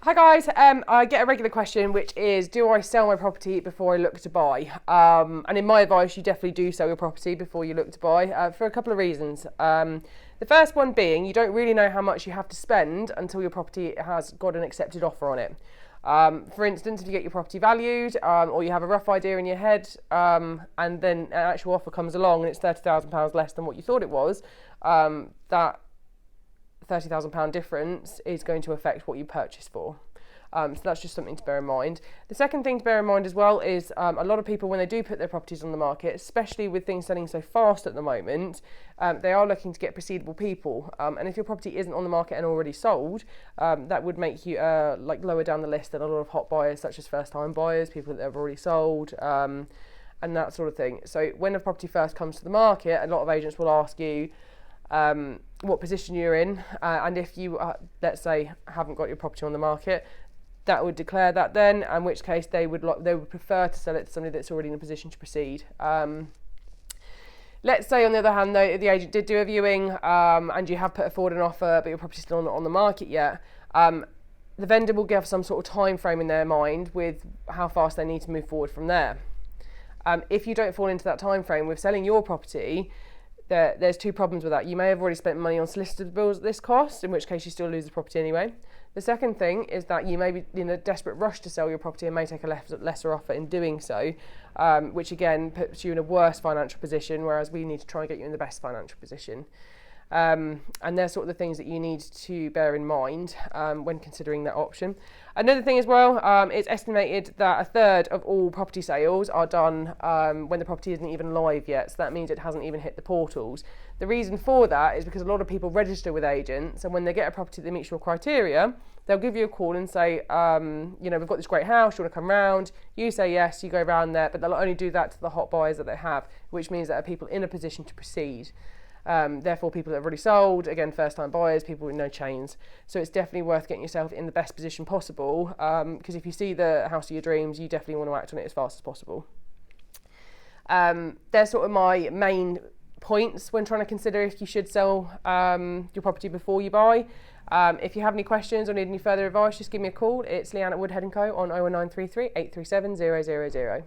Hi guys, I get a regular question which is, do I sell my property before I look to buy? And in my advice, you definitely do sell your property before you look to buy for a couple of reasons. The first one being, you don't really know how much you have to spend until your property has got an accepted offer on it. For instance, if you get your property valued or you have a rough idea in your head and then an actual offer comes along and it's £30,000 less than what you thought it was, that £30,000 difference is going to affect what you purchase for. So that's just something to bear in mind. The second thing to bear in mind as well is a lot of people, when they do put their properties on the market, especially with things selling so fast at the moment, they are looking to get proceedable people. And if your property isn't on the market and already sold, that would make you lower down the list than a lot of hot buyers, such as first-time buyers, people that have already sold, and that sort of thing. So when a property first comes to the market, a lot of agents will ask you what position you're in, and if you, let's say, haven't got your property on the market, that would declare that then, in which case they would prefer to sell it to somebody that's already in a position to proceed. Let's say, on the other hand, though, the agent did do a viewing and you have put forward an offer, but your property's still not on the market yet. The vendor will give some sort of time frame in their mind with how fast they need to move forward from there. If you don't fall into that time frame with selling your property, there's two problems with that. You may have already spent money on solicitor bills at this cost, in which case you still lose the property anyway. The second thing is that you may be in a desperate rush to sell your property and may take a lesser offer in doing so, which again puts you in a worse financial position, whereas we need to try and get you in the best financial position. And they're sort of the things that you need to bear in mind when considering that option. Another thing as well, it's estimated that a third of all property sales are done when the property isn't even live yet, so that means it hasn't even hit the portals. The reason for that is because a lot of people register with agents, and when they get a property that meets your criteria, they'll give you a call and say, we've got this great house, you want to come round? You say yes, you go round there, but they'll only do that to the hot buyers that they have, which means that are people in a position to proceed. Therefore, people that have already sold, again, first-time buyers, people with no chains. So it's definitely worth getting yourself in the best position possible, because if you see the house of your dreams, you definitely want to act on it as fast as possible. They're sort of my main points when trying to consider if you should sell your property before you buy. If you have any questions or need any further advice, just give me a call. It's Leanne at Woodhead Co on 01933 837 000.